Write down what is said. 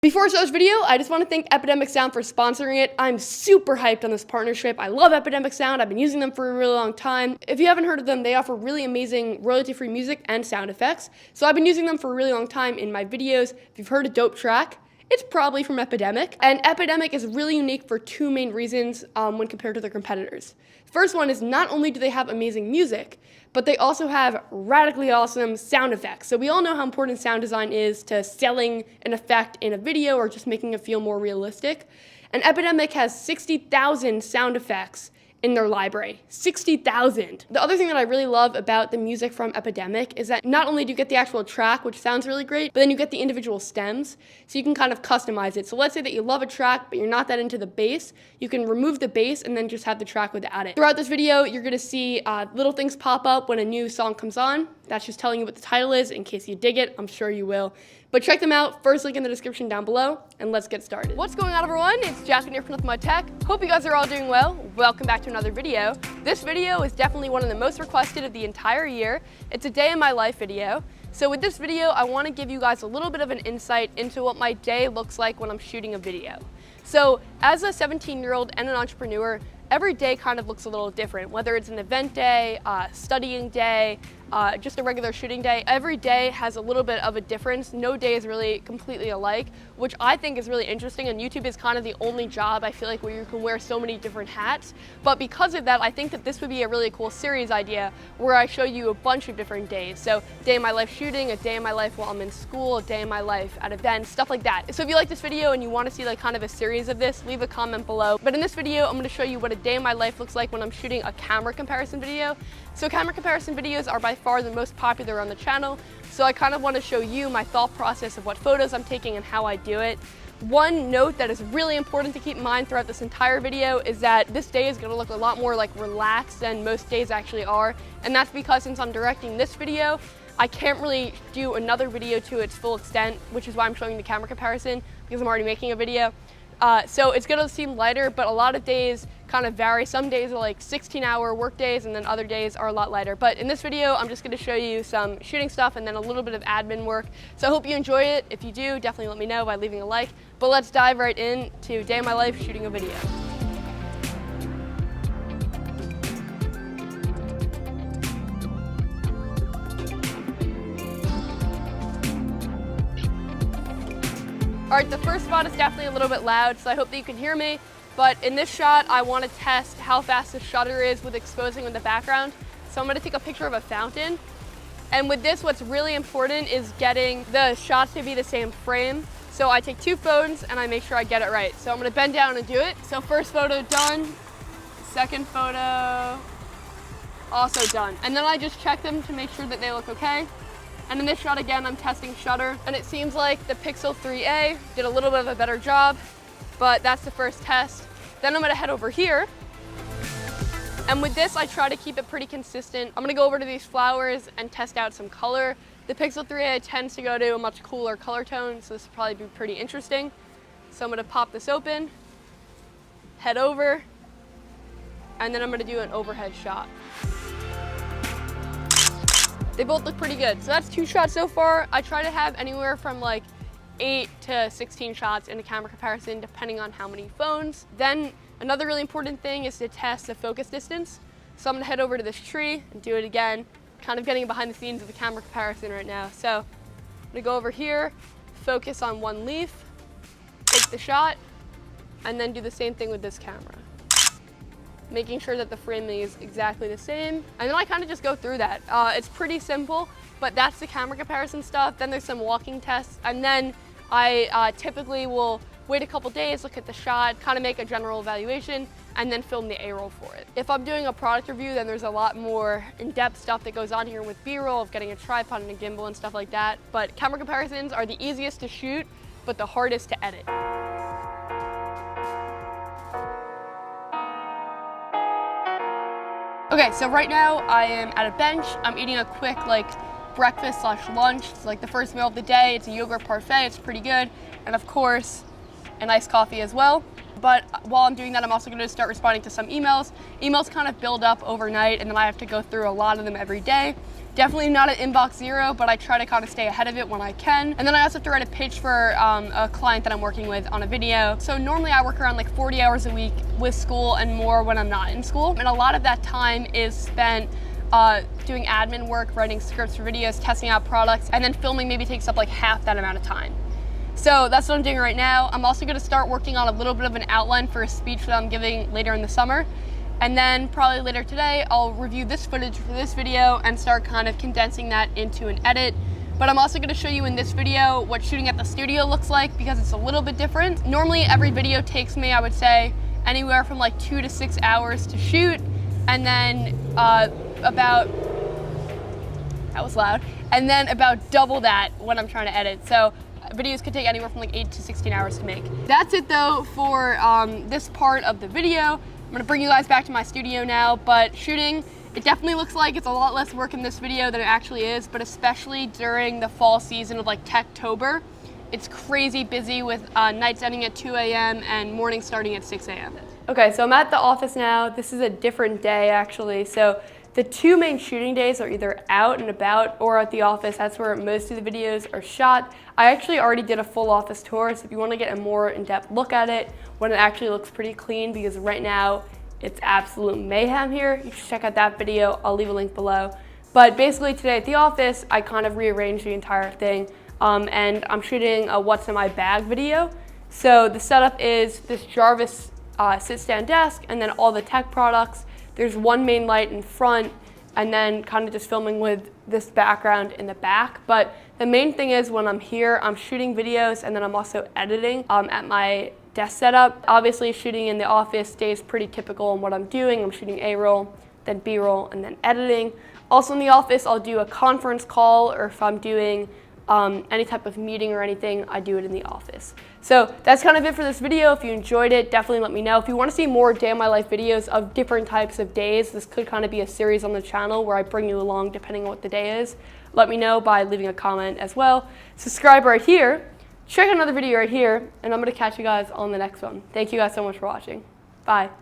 Before I start this video, I just want to thank Epidemic Sound for sponsoring it. I'm super hyped on this partnership. I love Epidemic Sound. I've been using them for a really long time. If you haven't heard of them, they offer really amazing royalty-free music and sound effects. So I've been using them for a really long time in my videos. If you've heard a dope track, it's probably from Epidemic. And Epidemic is really unique for two main reasons when compared to their competitors. First one is not only do they have amazing music, but they also have radically awesome sound effects. So we all know how important sound design is to selling an effect in a video or just making it feel more realistic. And Epidemic has 60,000 sound effects in their library. 60,000. The other thing that I really love about the music from Epidemic is that not only do you get the actual track, which sounds really great, but then you get the individual stems, so you can kind of customize it. So let's say that you love a track, but you're not that into the bass. You can remove the bass and then just have the track without it. Throughout this video, you're gonna see little things pop up when a new song comes on. That's just telling you what the title is in case you dig it. I'm sure you will. But check them out, first link in the description down below, and let's get started. What's going on, everyone? It's Jack here from My Tech. Hope you guys are all doing well. Welcome back to another video. This video is definitely one of the most requested of the entire year. It's a day in my life video. So with this video, I want to give you guys a little bit of an insight into what my day looks like when I'm shooting a video. So as a 17-year-old and an entrepreneur, every day kind of looks a little different, whether it's an event day, studying day, just a regular shooting day. Every day has a little bit of a difference. No day is really completely alike, which I think is really interesting, and YouTube is kind of the only job I feel like where you can wear so many different hats. But because of that, I think that this would be a really cool series idea where I show you a bunch of different days. So day in my life shooting, a day in my life while I'm in school, a day in my life at events, stuff like that. So if you like this video and you want to see like kind of a series of this, leave a comment below. But in this video, I'm going to show you what a day in my life looks like when I'm shooting a camera comparison video. So camera comparison videos are by far the most popular on the channel, so I kind of want to show you my thought process of what photos I'm taking and how I do it. One note that is really important to keep in mind throughout this entire video is that this day is going to look a lot more like relaxed than most days actually are, and that's because since I'm directing this video, I can't really do another video to its full extent, which is why I'm showing the camera comparison, because I'm already making a video. So it's gonna seem lighter, but a lot of days kind of vary. Some days are like 16-hour work days, and then other days are a lot lighter. But in this video, I'm just gonna show you some shooting stuff and then a little bit of admin work. So I hope you enjoy it. If you do, definitely let me know by leaving a like. But let's dive right into day in my life shooting a video. All right, the first spot is definitely a little bit loud, so I hope that you can hear me. But in this shot, I want to test how fast the shutter is with exposing in the background. So I'm going to take a picture of a fountain. And with this, what's really important is getting the shots to be the same frame. So I take two phones and I make sure I get it right. So I'm going to bend down and do it. So first photo done, second photo also done. And then I just check them to make sure that they look okay. And in this shot again, I'm testing shutter, and it seems like the Pixel 3a did a little bit of a better job, but that's the first test. Then I'm gonna head over here, and with this, I try to keep it pretty consistent. I'm gonna go over to these flowers and test out some color. The Pixel 3a tends to go to a much cooler color tone, so this will probably be pretty interesting. So I'm gonna pop this open, head over, and then I'm gonna do an overhead shot. They both look pretty good. So that's two shots so far. I try to have anywhere from like 8 to 16 shots in a camera comparison, depending on how many phones. Then another really important thing is to test the focus distance. So I'm gonna head over to this tree and do it again, kind of getting behind the scenes of the camera comparison right now. So I'm gonna go over here, focus on one leaf, take the shot, and then do the same thing with this camera, making sure that the framing is exactly the same. And then I kind of just go through that. It's pretty simple, but that's the camera comparison stuff. Then there's some walking tests. And then I typically will wait a couple days, look at the shot, kind of make a general evaluation, and then film the A-roll for it. If I'm doing a product review, then there's a lot more in-depth stuff that goes on here with B-roll, of getting a tripod and a gimbal and stuff like that. But camera comparisons are the easiest to shoot, but the hardest to edit. Okay, so right now I am at a bench. I'm eating a quick breakfast / lunch. It's like the first meal of the day. It's a yogurt parfait, it's pretty good. And of course, a nice coffee as well. But while I'm doing that, I'm also gonna start responding to some emails. Emails kind of build up overnight, and then I have to go through a lot of them every day. Definitely not an inbox zero, but I try to kind of stay ahead of it when I can. And then I also have to write a pitch for a client that I'm working with on a video. So normally I work around like 40 hours a week with school and more when I'm not in school. And a lot of that time is spent doing admin work, writing scripts for videos, testing out products, and then filming maybe takes up like half that amount of time. So that's what I'm doing right now. I'm also gonna start working on a little bit of an outline for a speech that I'm giving later in the summer. And then probably later today, I'll review this footage for this video and start kind of condensing that into an edit. But I'm also gonna show you in this video what shooting at the studio looks like because it's a little bit different. Normally every video takes me, I would say, anywhere from like 2 to 6 hours to shoot. And then that was loud. And then about double that when I'm trying to edit. So videos could take anywhere from like 8 to 16 hours to make. That's it though for this part of the video. I'm gonna bring you guys back to my studio now, but shooting, it definitely looks like it's a lot less work in this video than it actually is, but especially during the fall season of like Techtober, it's crazy busy with nights ending at 2 a.m. and mornings starting at 6 a.m. Okay, so I'm at the office now. This is a different day actually. So the two main shooting days are either out and about or at the office. That's where most of the videos are shot. I actually already did a full office tour, so if you want to get a more in-depth look at it, when it actually looks pretty clean, because right now it's absolute mayhem here, you should check out that video. I'll leave a link below. But basically today at the office, I kind of rearranged the entire thing, and I'm shooting a what's in my bag video. So the setup is this Jarvis sit-stand desk and then all the tech products. There's one main light in front and then kind of just filming with this background in the back. But the main thing is when I'm here, I'm shooting videos and then I'm also editing at my desk setup. Obviously shooting in the office stays pretty typical on what I'm doing. I'm shooting A-roll, then B-roll, and then editing. Also in the office, I'll do a conference call, or if I'm doing any type of meeting or anything, I do it in the office. So that's kind of it for this video. If you enjoyed it, definitely let me know. If you want to see more day in my life videos of different types of days, this could kind of be a series on the channel where I bring you along depending on what the day is. Let me know by leaving a comment as well. Subscribe right here, check out another video right here, and I'm going to catch you guys on the next one. Thank you guys so much for watching. Bye.